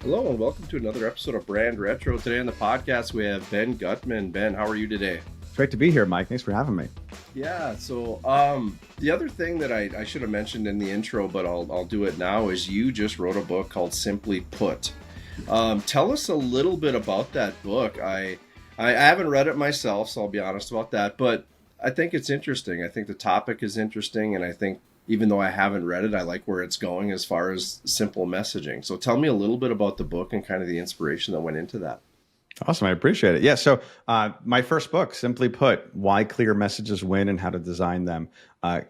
Hello and welcome to another episode of Brand Retro. Today on the podcast we have Ben Gutman. Ben, how are you today? It's great to be here, Mike. Thanks for having me. Yeah, so the other thing that I should have mentioned in the intro, but I'll do it now, is you just wrote a book called Simply Put. Tell us a little bit about that book. I haven't read it myself, so I'll be honest about that, but I think it's interesting. I think the topic is interesting, and I think even though I haven't read it, I like where it's going as far as simple messaging. So tell me a little bit about the book and kind of the inspiration that went into that. Awesome. I appreciate it. Yeah. So my first book, Simply Put, Why Clear Messages Win and How to Design Them,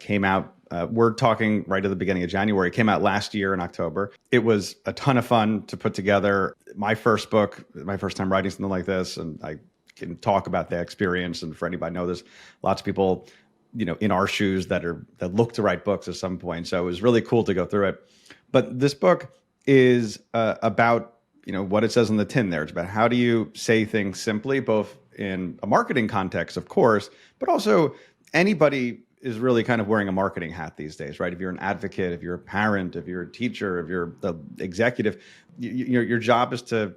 came out. We're talking right at the beginning of January. It came out last year in October. It was a ton of fun to put together. My first book, my first time writing something like this, and I can talk about the experience. And for anybody know, there's lots of people, in our shoes that look to write books at some point. So it was really cool to go through it. But this book is about what it says on the tin there. It's about how do you say things simply, both in a marketing context, of course, but also anybody is really kind of wearing a marketing hat these days, right? If you're an advocate, if you're a parent, if you're a teacher, if you're the executive, your job is to,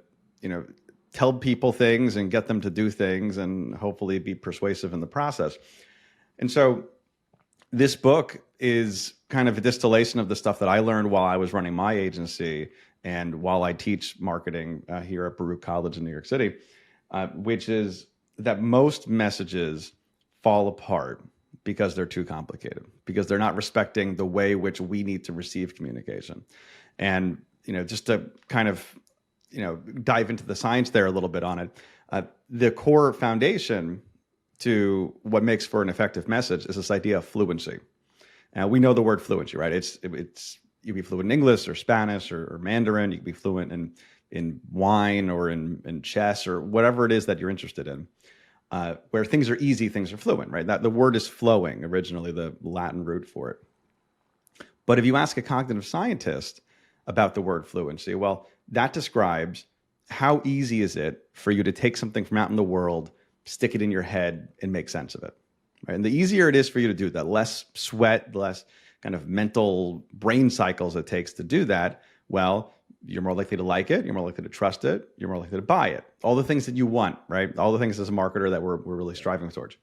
tell people things and get them to do things and hopefully be persuasive in the process. And so this book is kind of a distillation of the stuff that I learned while I was running my agency and while I teach marketing here at Baruch College in New York City, which is that most messages fall apart because they're too complicated, because they're not respecting the way which we need to receive communication. And, just to kind of, dive into the science there a little bit on it, the core foundation to what makes for an effective message is this idea of fluency. Now, we know the word fluency, right? It's you can be fluent in English or Spanish or Mandarin. You can be fluent in wine or in chess or whatever it is that you're interested in. Where things are easy, things are fluent, right? That the word is flowing, originally the Latin root for it. But if you ask a cognitive scientist about the word fluency, well, that describes how easy is it for you to take something from out in the world, stick it in your head, and make sense of it. Right? And the easier it is for you to do that, less sweat, less kind of mental brain cycles it takes to do that, well, you're more likely to like it, you're more likely to trust it, you're more likely to buy it. All the things that you want, right? All the things as a marketer that we're really striving towards.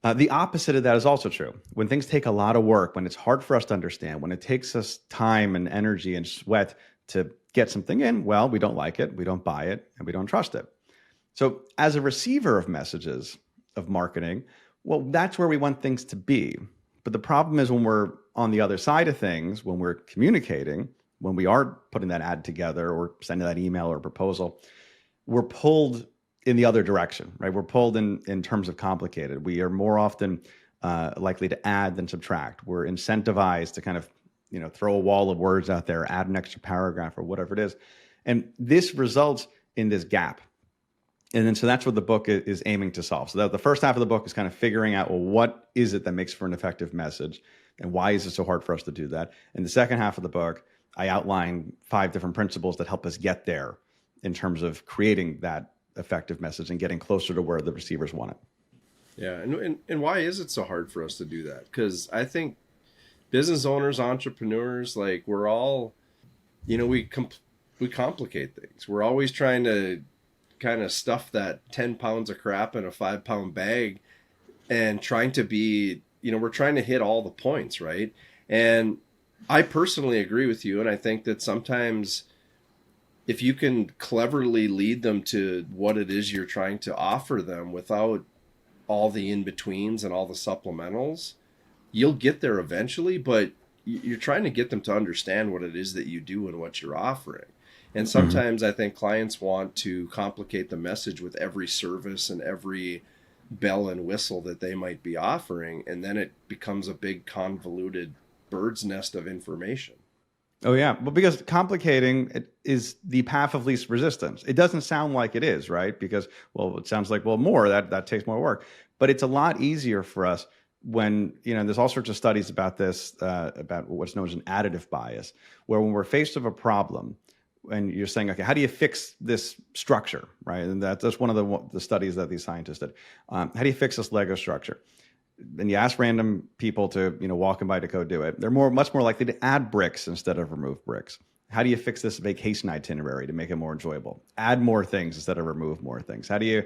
The opposite of that is also true. When things take a lot of work, when it's hard for us to understand, when it takes us time and energy and sweat to get something in, well, we don't like it, we don't buy it, and we don't trust it. So as a receiver of messages, of marketing, well, that's where we want things to be. But the problem is when we're on the other side of things, when we're communicating, when we are putting that ad together or sending that email or proposal, we're pulled in the other direction, right? We're pulled in terms of complicated. We are more often likely to add than subtract. We're incentivized to kind of, throw a wall of words out there, add an extra paragraph or whatever it is. And this results in this gap. And then so that's what the book is aiming to solve. So the first half of the book is kind of figuring out, well, what is it that makes for an effective message? And why is it so hard for us to do that? In the second half of the book, I outline 5 different principles that help us get there in terms of creating that effective message and getting closer to where the receivers want it. Yeah, and why is it so hard for us to do that? Because I think business owners, entrepreneurs, like we're all, we complicate things. We're always trying to kind of stuff that 10 pounds of crap in a 5-pound bag and trying to be, we're trying to hit all the points, right? And I personally agree with you. And I think that sometimes if you can cleverly lead them to what it is you're trying to offer them without all the in-betweens and all the supplementals, you'll get there eventually, but you're trying to get them to understand what it is that you do and what you're offering. And sometimes I think clients want to complicate the message with every service and every bell and whistle that they might be offering. And then it becomes a big convoluted bird's nest of information. Oh, yeah. Well, because complicating it is the path of least resistance. It doesn't sound like it is, right? Because, well, it sounds like, well, more, that takes more work. But it's a lot easier for us when, there's all sorts of studies about this, about what's known as an additive bias, where when we're faced with a problem, and you're saying, okay, how do you fix this structure, right? And that's one of the studies that these scientists did. How do you fix this Lego structure? And you ask random people to, walk in by to go do it. They're much more likely to add bricks instead of remove bricks. How do you fix this vacation itinerary to make it more enjoyable? Add more things instead of remove more things. How do you,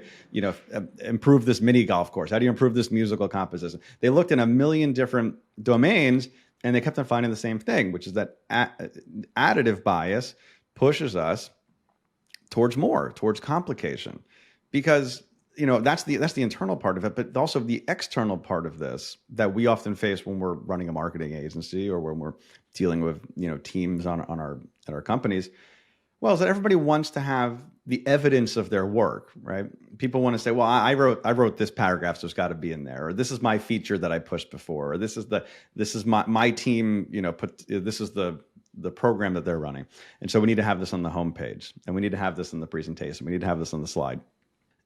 improve this mini golf course? How do you improve this musical composition? They looked in a million different domains and they kept on finding the same thing, which is that additive bias pushes us towards more, towards complication, because that's the internal part of it, but also the external part of this that we often face when we're running a marketing agency or when we're dealing with teams on our companies. Well, is that everybody wants to have the evidence of their work, right? People want to say, well, I wrote this paragraph, so it's got to be in there, or this is my feature that I pushed before, or this is my team, this is the program that they're running. And so we need to have this on the homepage, and we need to have this in the presentation. We need to have this on the slide.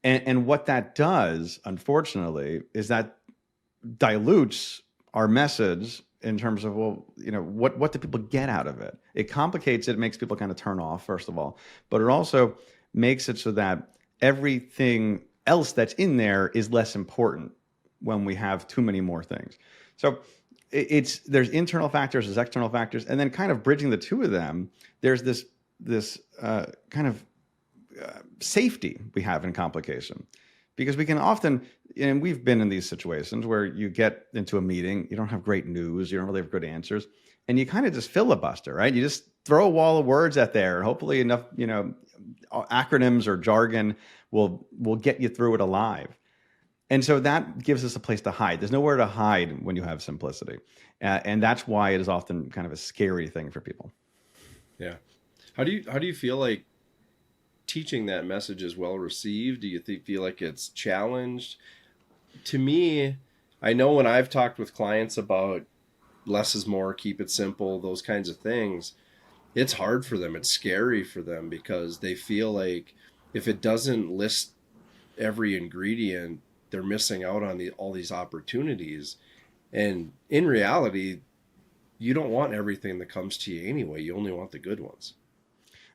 And what that does, unfortunately, is that dilutes our message in terms of, what do people get out of it? It complicates it. It makes people kind of turn off, first of all. But it also makes it so that everything else that's in there is less important when we have too many more things. So there's internal factors, there's external factors, and then kind of bridging the two of them, there's this kind of safety we have in complication, because we can often, and we've been in these situations where you get into a meeting, you don't have great news, you don't really have good answers, and you kind of just filibuster, right? You just throw a wall of words out there, and hopefully enough, acronyms or jargon will get you through it alive. And so that gives us a place to hide. There's nowhere to hide when you have simplicity, and that's why it is often kind of a scary thing for people. Yeah. How do you feel like teaching that message is well received? Do you feel like it's challenged? To me, I know when I've talked with clients about less is more, keep it simple, those kinds of things, it's hard for them. It's scary for them because they feel like if it doesn't list every ingredient, they're missing out on all these opportunities. And in reality, you don't want everything that comes to you anyway. You only want the good ones.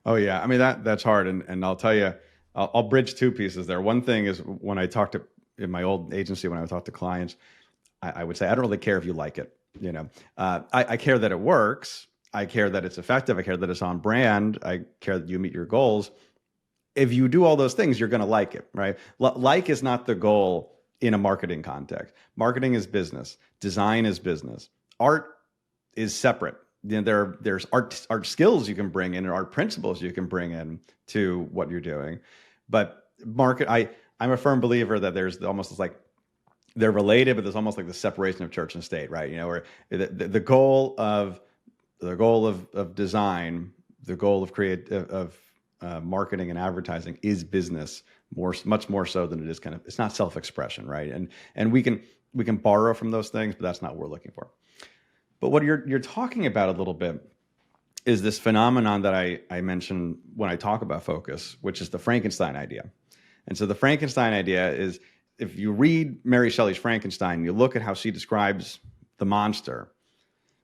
Oh yeah, I mean that's hard, and I'll tell you, I'll bridge two pieces there. One thing is when I talk to in my old agency, when I would talk to clients, I would say I don't really care if you like it. I care that it works. I care that it's effective. I care that it's on brand. I care that you meet your goals. If you do all those things, you're going to like it, right? Like is not the goal in a marketing context. Marketing is business. Design is business. Art is separate. There's art skills you can bring in and art principles you can bring in to what you're doing. But I'm a firm believer that there's almost like they're related, but there's almost like the separation of church and state, right? Where the goal of design, the goal of marketing and advertising is business, much more so than it is it's not self-expression, right? And we can borrow from those things, but that's not what we're looking for. But what you're talking about a little bit is this phenomenon that I mentioned when I talk about focus, which is the Frankenstein idea. And so the Frankenstein idea is, if you read Mary Shelley's Frankenstein, you look at how she describes the monster.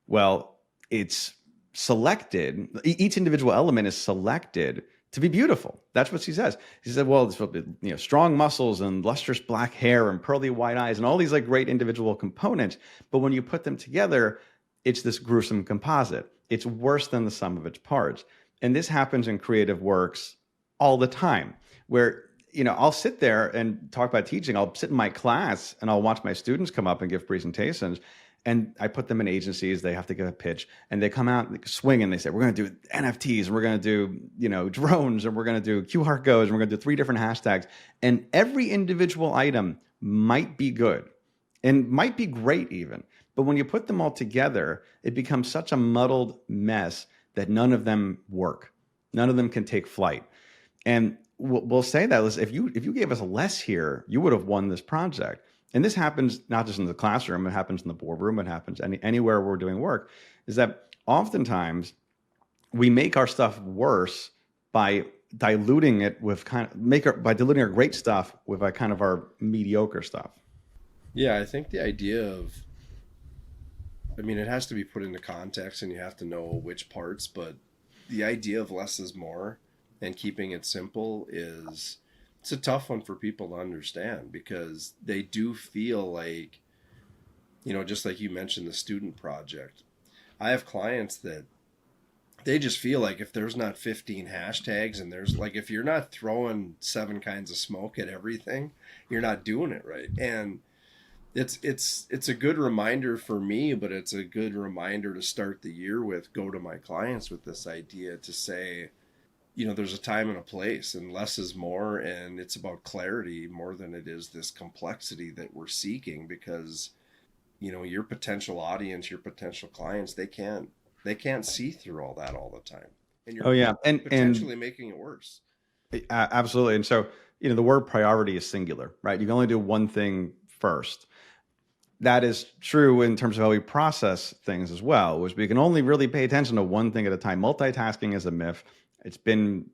Well, it's selected. Each individual element is selected to be beautiful. That's what she says. She said, well, it's, strong muscles and lustrous black hair and pearly white eyes and all these like great individual components. But when you put them together, it's this gruesome composite. It's worse than the sum of its parts. And this happens in creative works all the time, where, I'll sit there and talk about teaching. I'll sit in my class and I'll watch my students come up and give presentations. And I put them in agencies. They have to give a pitch, and they come out swing and they say, we're going to do NFTs, and we're going to do, drones, and we're going to do QR codes, and we're going to do 3 different hashtags. And every individual item might be good and might be great even. But when you put them all together, it becomes such a muddled mess that none of them work. None of them can take flight. And we'll say that, if you gave us less here, you would have won this project. And this happens not just in the classroom, it happens in the boardroom, it happens anywhere we're doing work, is that oftentimes we make our stuff worse by diluting it with by diluting our great stuff with kind of our mediocre stuff. Yeah, I think the idea of, it has to be put into context and you have to know which parts, but the idea of less is more and keeping it simple it's a tough one for people to understand, because they do feel like, just like you mentioned, the student project. I have clients that they just feel like if there's not 15 hashtags and there's like, if you're not throwing 7 kinds of smoke at everything, you're not doing it right. And it's a good reminder for me, but it's a good reminder to start the year with, go to my clients with this idea to say, there's a time and a place, and less is more, and it's about clarity more than it is this complexity that we're seeking, because your potential audience, your potential clients, they can't see through all that all the time, and Oh you're yeah, potentially making it worse. absolutely. And so, the word priority is singular, right? You can only do one thing first. That is true in terms of how we process things as well, which we can only really pay attention to one thing at a time. Multitasking is a myth. It's been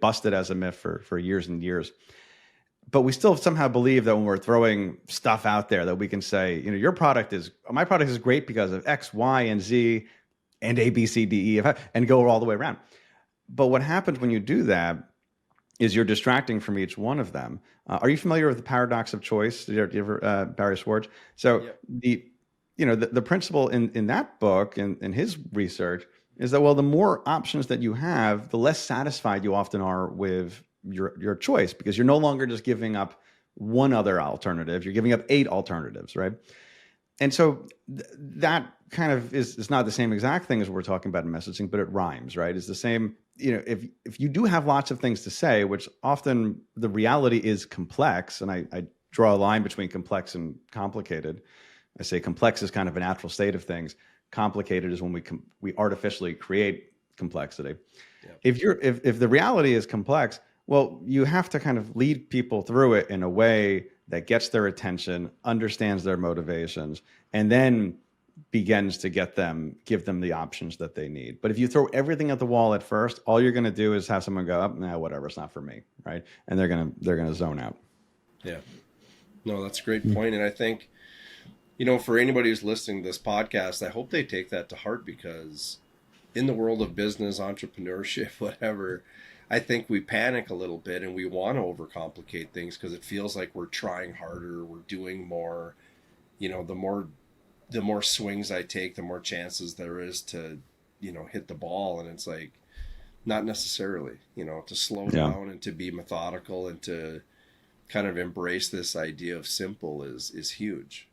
busted as a myth for years and years. But we still somehow believe that when we're throwing stuff out there that we can say, my product is great because of X, Y, and Z, and A, B, C, D, E, F, and go all the way around. But what happens when you do that is you're distracting from each one of them. Are you familiar with the paradox of choice? Did you ever, Barry Schwartz? So Yep. the principle in that book and in his research is that, well, the more options that you have, the less satisfied you often are with your choice, because you're no longer just giving up one other alternative. You're giving up 8 alternatives, right? And so that kind of is not the same exact thing as what we're talking about in messaging, but it rhymes, right? It's the same. If you do have lots of things to say, which often the reality is complex, and I draw a line between complex and complicated. I say complex is kind of a natural state of things. Complicated is when we artificially create complexity. Yeah. If the reality is complex, well, you have to kind of lead people through it in a way that gets their attention, understands their motivations, and then begins to give them the options that they need. But if you throw everything at the wall at first, all you're going to do is have someone go, nah, whatever, it's not for me, right? And they're going to zone out. Yeah. No, that's a great point. And I think, for anybody who's listening to this podcast, I hope they take that to heart, because in the world of business, entrepreneurship, whatever, I think we panic a little bit and we want to overcomplicate things because it feels like we're trying harder, we're doing more. The more swings I take, the more chances there is to, hit the ball. And it's like, not necessarily, to slow down and to be methodical and to kind of embrace this idea of simple is huge.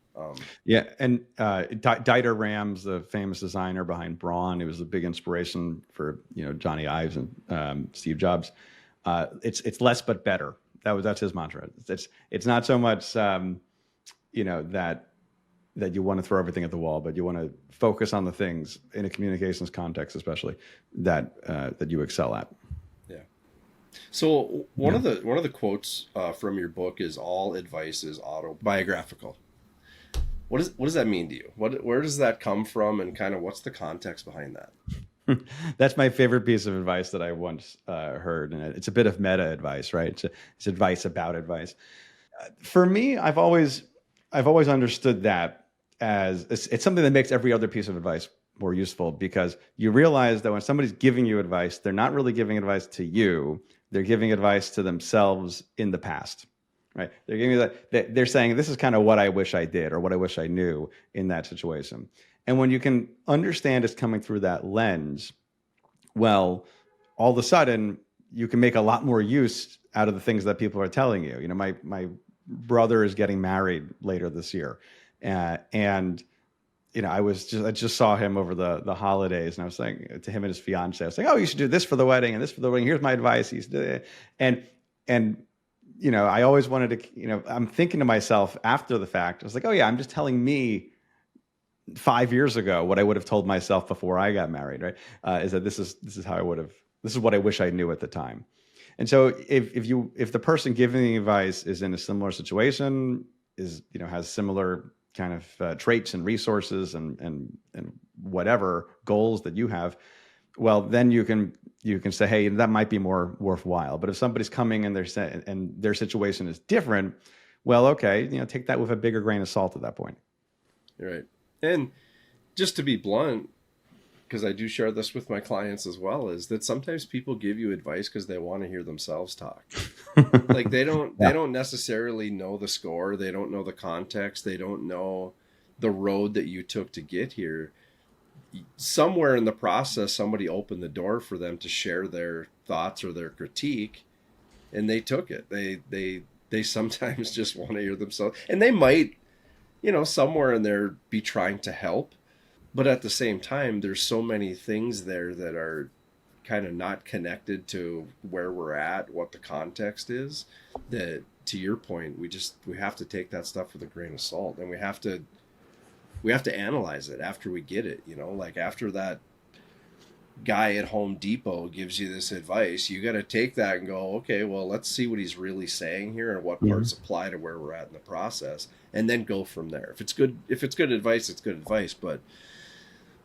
And Dieter Rams, the famous designer behind Braun, he was a big inspiration for Johnny Ives and Steve Jobs. It's less but better. That's his mantra. It's not so much that you want to throw everything at the wall, but you want to focus on the things in a communications context, especially that you excel at. Yeah. So one of the quotes from your book is, "All advice is autobiographical." What does that mean to you? Where does that come from, and kind of what's the context behind that? That's my favorite piece of advice that I once heard, and it's a bit of meta advice, right? It's advice about advice. For me, I've always understood that as it's something that makes every other piece of advice more useful, because you realize that when somebody's giving you advice, they're not really giving advice to you; they're giving advice to themselves in the past. Right? They're giving you that. They're saying, this is kind of what I wish I did, or what I wish I knew in that situation. And when you can understand it's coming through that lens, well, all of a sudden you can make a lot more use out of the things that people are telling you. My brother is getting married later this year, and I just saw him over the holidays, and I was saying to him and his fiance, I was like, oh, you should do this for the wedding and this for the wedding. Here's my advice. He used to do it. And I always wanted to, I'm thinking to myself after the fact, I was like, oh yeah, I'm just telling me 5 years ago what I would have told myself before I got married, right? Is that this is how I would have, this is what I wish I knew at the time. And so if the person giving the advice is in a similar situation, has similar kind of traits and resources and whatever goals that you have, well, then you can say, hey, that might be more worthwhile. But if somebody's coming and their situation is different, well, okay, take that with a bigger grain of salt at that point. Right. And just to be blunt, because I do share this with my clients as well, is that sometimes people give you advice because they want to hear themselves talk. Like they don't necessarily know the score. They don't know the context. They don't know the road that you took to get here. somewhere in the process, somebody opened the door for them to share their thoughts or their critique, and they took it. They sometimes just want to hear themselves, and they might, somewhere in there be trying to help, but at the same time, there's so many things there that are kind of not connected to where we're at, what the context is, that to your point, we have to take that stuff with a grain of salt, and we have to analyze it after we get it, like after that guy at Home Depot gives you this advice, you got to take that and go, okay, well, let's see what he's really saying here and what parts apply to where we're at in the process, and then go from there. If it's good advice, it's good advice, but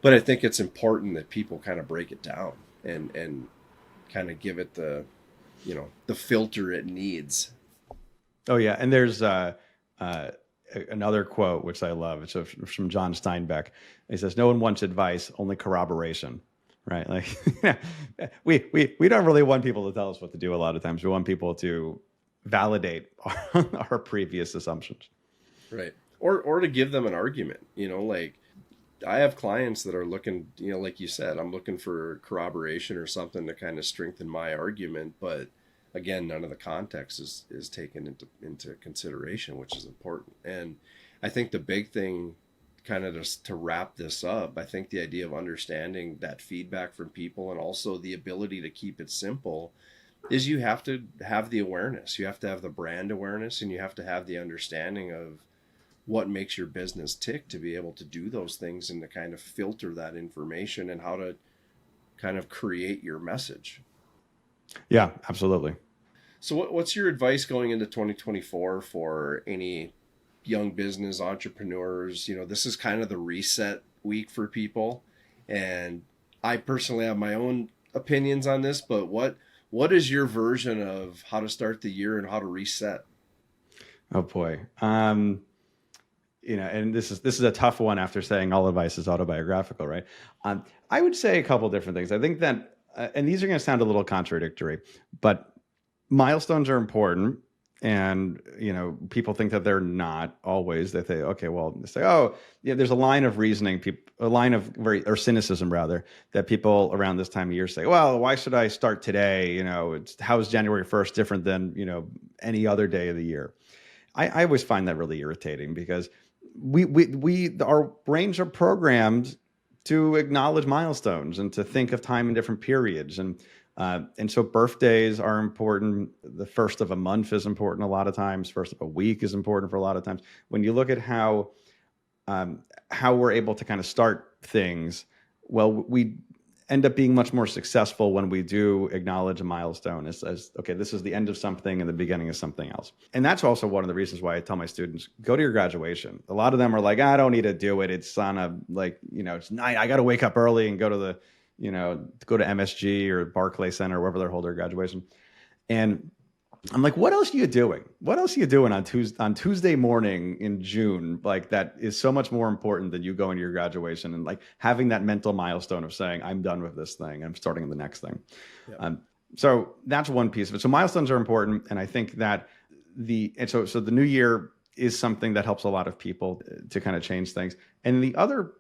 I think it's important that people kind of break it down and kind of give it the filter it needs. Oh yeah, and there's another quote which I love. It's from John Steinbeck. He says, "No one wants advice, only corroboration." Right? Like, we don't really want people to tell us what to do. A lot of times, we want people to validate our previous assumptions. Right. Or to give them an argument. Like I have clients that are looking, like you said, I'm looking for corroboration or something to kind of strengthen my argument, but again, none of the context is taken into consideration, which is important. And I think the big thing, kind of just to wrap this up, I think the idea of understanding that feedback from people and also the ability to keep it simple is you have to have the awareness. You have to have the brand awareness, and you have to have the understanding of what makes your business tick to be able to do those things and to kind of filter that information and how to kind of create your message. Yeah, absolutely. So what's your advice going into 2024 for any young business entrepreneurs? This is kind of the reset week for people. And I personally have my own opinions on this, but what is your version of how to start the year and how to reset? Oh boy. And this is a tough one after saying all advice is autobiographical, right? I would say a couple different things. I think that, and these are going to sound a little contradictory, but milestones are important. And, people think that they're not always. They think, okay, well, they say, oh, yeah, there's a line of reasoning, or cynicism rather, that people around this time of year say, well, why should I start today? How is January 1st different than, any other day of the year? I always find that really irritating because our brains are programmed to acknowledge milestones and to think of time in different periods. And so birthdays are important. The first of a month is important a lot of times. First of a week is important for a lot of times. When you look at how we're able to kind of start things, well, we end up being much more successful when we do acknowledge a milestone as okay, this is the end of something and the beginning of something else. And that's also one of the reasons why I tell my students, go to your graduation. A lot of them are like, I don't need to do it. It's on it's night. I got to wake up early and go to go to MSG or Barclay Center, wherever they hold their graduation. And I'm like, what else are you doing? What else are you doing on Tuesday morning in June? Like, that is so much more important than you going to your graduation and like having that mental milestone of saying, I'm done with this thing. I'm starting the next thing. Yeah. So that's one piece of it. So milestones are important. And I think that so the new year is something that helps a lot of people to kind of change things. And the other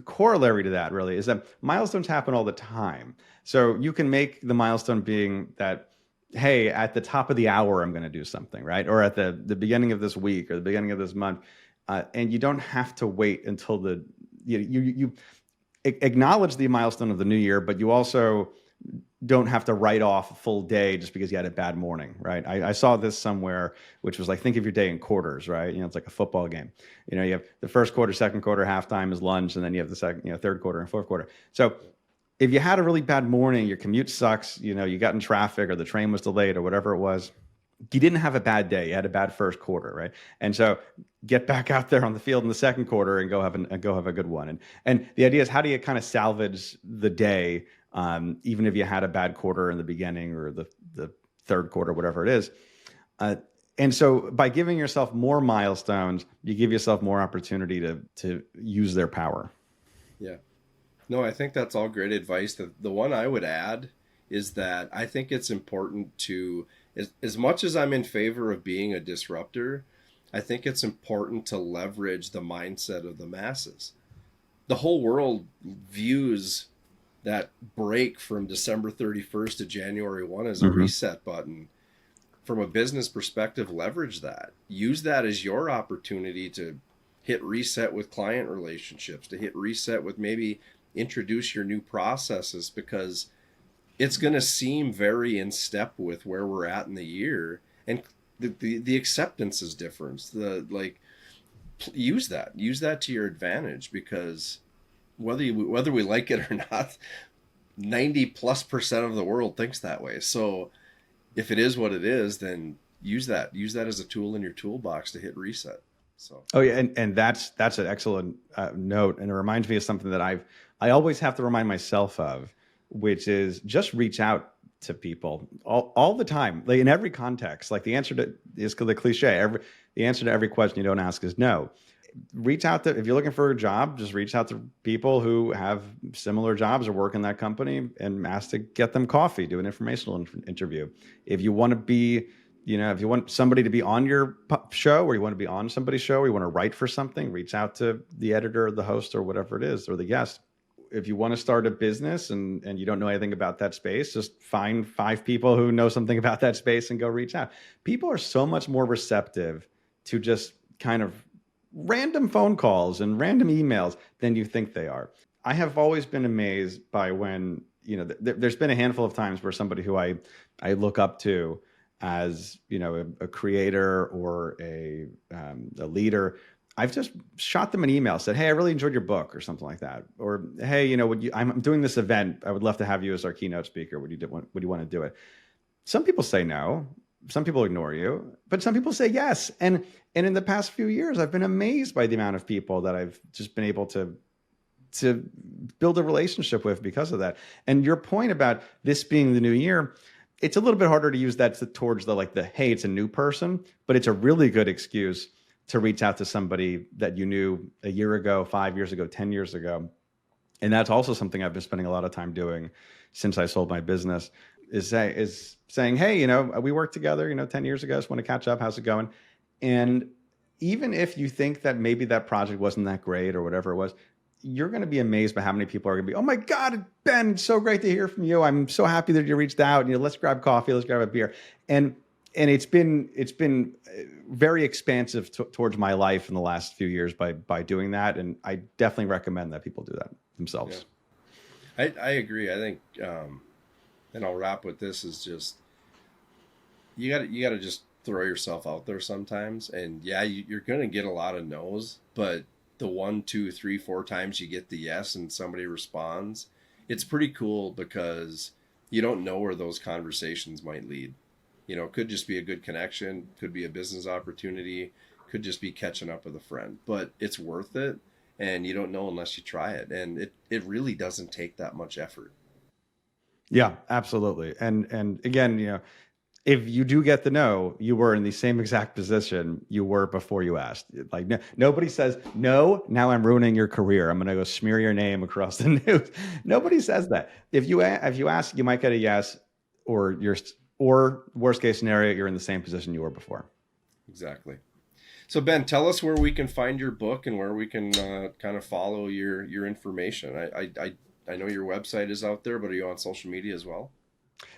corollary to that really is that milestones happen all the time. So you can make the milestone being that, hey, at the top of the hour, I'm going to do something, right? Or at the beginning of this week or the beginning of this month. And you don't have to wait until you acknowledge the milestone of the new year, but you also don't have to write off a full day just because you had a bad morning, right? I saw this somewhere, which was like, think of your day in quarters, right? It's like a football game. You have the first quarter, second quarter, halftime is lunch, and then you have the second, third quarter and fourth quarter. So if you had a really bad morning, your commute sucks, you got in traffic or the train was delayed or whatever it was, you didn't have a bad day. You had a bad first quarter, right? And so get back out there on the field in the second quarter and go have a good one. And the idea is, how do you kind of salvage the day, even if you had a bad quarter in the beginning or the third quarter, whatever it is. And so by giving yourself more milestones, you give yourself more opportunity to use their power. Yeah. No, I think that's all great advice. The one I would add is that I think it's important to, as much as I'm in favor of being a disruptor, I think it's important to leverage the mindset of the masses. the whole world views that break from December 31st to January 1 as a reset button. From a business perspective, leverage that. Use that as your opportunity to hit reset with client relationships, to hit reset with maybe introduce your new processes, because it's going to seem very in step with where we're at in the year. And the acceptance is different. Use that to your advantage, because whether we like it or not, 90+% of the world thinks that way. So if it is what it is, then use that as a tool in your toolbox to hit reset. So. Oh yeah, and that's an excellent note, and it reminds me of something that I always have to remind myself of, which is just reach out to people all the time, like in every context. Like the answer to is the cliche. The answer to every question you don't ask is no. Reach out to, if you're looking for a job, just reach out to people who have similar jobs or work in that company and ask to get them coffee, do an informational interview. If you want to be, if you want somebody to be on your show, or you want to be on somebody's show, or you want to write for something, reach out to the editor or the host or whatever it is, or the guest. If you want to start a business and you don't know anything about that space, just find 5 people who know something about that space and go reach out. People are so much more receptive to just kind of random phone calls and random emails than you think they are. I have always been amazed by when, there's been a handful of times where somebody who I look up to as, a creator or a leader, I've just shot them an email, said, hey, I really enjoyed your book or something like that. Or, hey, I'm doing this event. I would love to have you as our keynote speaker. Would you want to do it? Some people say no. Some people ignore you, but some people say yes. And in the past few years, I've been amazed by the amount of people that I've just been able to build a relationship with because of that. And your point about this being the new year, it's a little bit harder to use that towards the hey, it's a new person, but it's a really good excuse to reach out to somebody that you knew a year ago, 5 years ago, 10 years ago. And that's also something I've been spending a lot of time doing since I sold my business, is saying, hey, we worked together, 10 years ago, just want to catch up. How's it going? And even if you think that maybe that project wasn't that great or whatever it was, you're going to be amazed by how many people are going to be, oh my God, Ben, it's so great to hear from you. I'm so happy that you reached out. Let's grab coffee, let's grab a beer. And it's been very expansive towards my life in the last few years by doing that. And I definitely recommend that people do that themselves. Yeah. I agree. I think, and I'll wrap with this, is just, you got to just throw yourself out there sometimes. And yeah, you're going to get a lot of no's, but the 1, 2, 3, 4 times you get the yes and somebody responds, it's pretty cool, because you don't know where those conversations might lead. It could just be a good connection, could be a business opportunity, could just be catching up with a friend, but it's worth it. And you don't know unless you try it. And it really doesn't take that much effort. Yeah, absolutely. And again, if you do get the no, you were in the same exact position you were before you asked. Like nobody says, no, now I'm ruining your career, I'm going to go smear your name across the news. Nobody says that. If you ask, you might get a yes, or worst case scenario, you're in the same position you were before. Exactly. So Ben, tell us where we can find your book and where we can kind of follow your information. I know your website is out there, but are you on social media as well?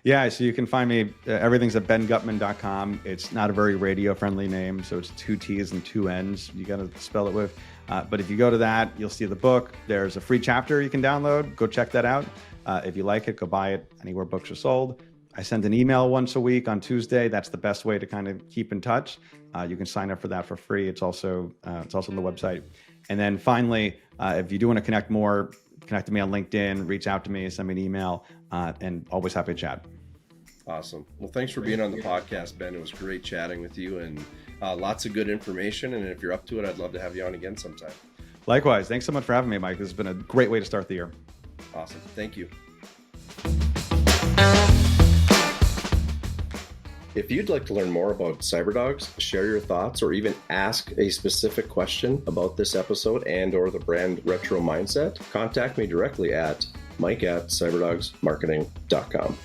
Yeah, so you can find me, everything's at bengutman.com. It's not a very radio-friendly name, so it's 2 T's and 2 N's. You got to spell it with. But if you go to that, you'll see the book. There's a free chapter you can download. Go check that out. If you like it, go buy it anywhere books are sold. I send an email once a week on Tuesday. That's the best way to kind of keep in touch. You can sign up for that for free. It's also on the website. And then finally, if you do want to connect more, connect to me on LinkedIn, reach out to me, send me an email, and always happy to chat. Awesome. Well, thanks for being on the podcast, Ben. It was great chatting with you, and lots of good information. And if you're up to it, I'd love to have you on again sometime. Likewise. Thanks so much for having me, Mike. This has been a great way to start the year. Awesome. Thank you. If you'd like to learn more about CyberDogs, share your thoughts, or even ask a specific question about this episode and/or the brand Retro Mindset, contact me directly at mike@cyberdogsmarketing.com.